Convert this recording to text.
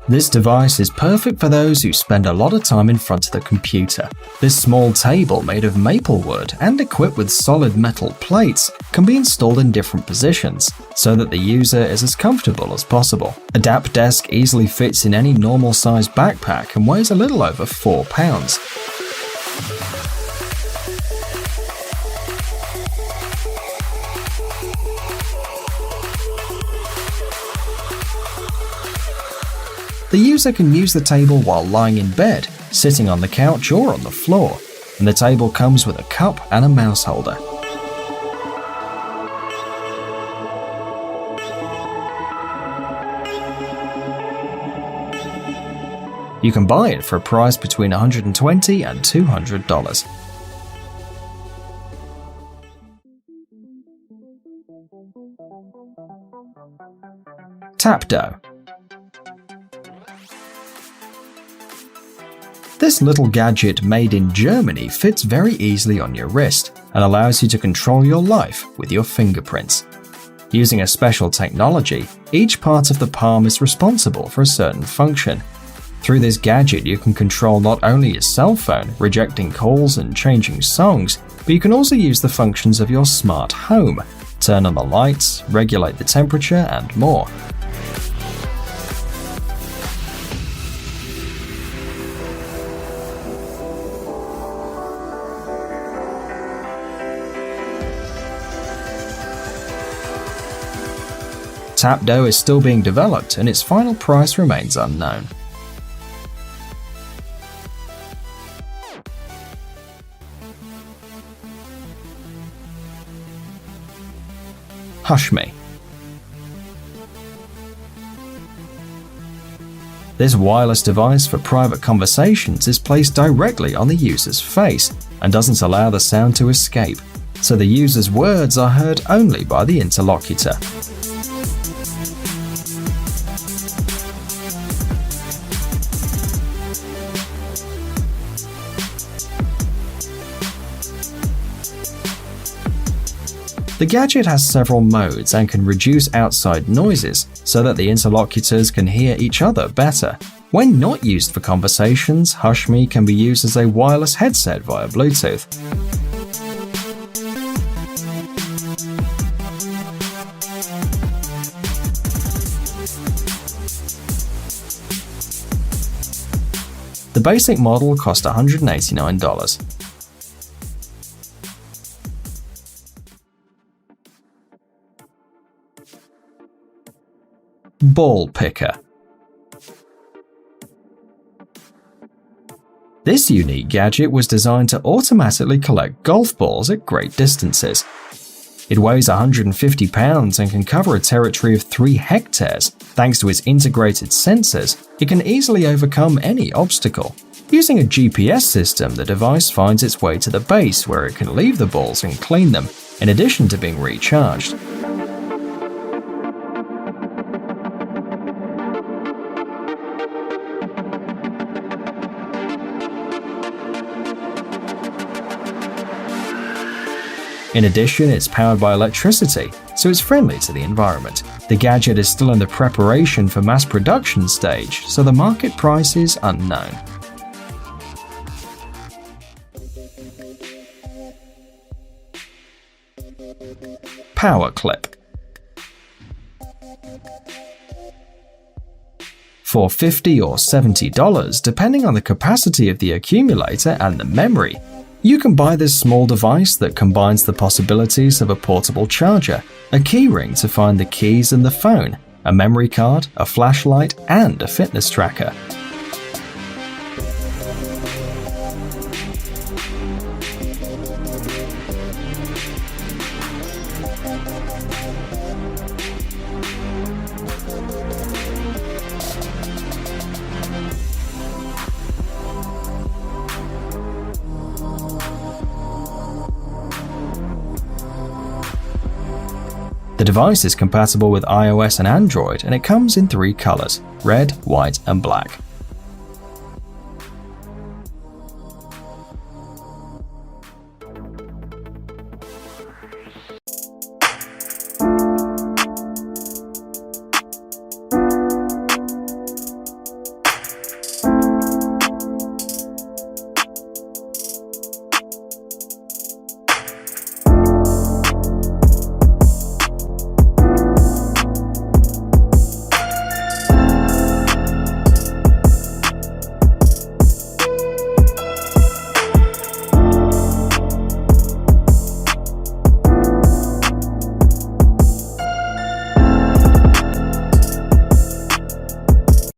This device is perfect for those who spend a lot of time in front of the computer. This small table made of maple wood and equipped with solid metal plates can be installed in different positions so that the user is as comfortable as possible. A DAP desk easily fits in any normal-sized backpack and weighs a little over 4 pounds. The user can use the table while lying in bed, sitting on the couch or on the floor, and the table comes with a cup and a mouse holder. You can buy it for a price between $120 and $200. Tapdo. This little gadget made in Germany fits very easily on your wrist and allows you to control your life with your fingerprints. Using a special technology, each part of the palm is responsible for a certain function. Through this gadget, you can control not only your cell phone, rejecting calls and changing songs, but you can also use the functions of your smart home, turn on the lights, regulate the temperature, and more. Tapdo is still being developed and its final price remains unknown. Hushme. This wireless device for private conversations is placed directly on the user's face and doesn't allow the sound to escape, so the user's words are heard only by the interlocutor. The gadget has several modes and can reduce outside noises so that the interlocutors can hear each other better. When not used for conversations, Hushme can be used as a wireless headset via Bluetooth. The basic model cost $189. Ball picker. This unique gadget was designed to automatically collect golf balls at great distances. It weighs 150 pounds and can cover a territory of 3 hectares. Thanks to its integrated sensors, it can easily overcome any obstacle. Using a GPS system, the device finds its way to the base where it can leave the balls and clean them, in addition to being recharged. In addition, it's powered by electricity, so it's friendly to the environment. The gadget is still in the preparation for mass production stage, so the market price is unknown. Power clip. For $50 or $70, depending on the capacity of the accumulator and the memory, you can buy this small device that combines the possibilities of a portable charger, a keyring to find the keys and the phone, a memory card, a flashlight, and a fitness tracker. The device is compatible with iOS and Android, and it comes in 3 colors: red, white, and black.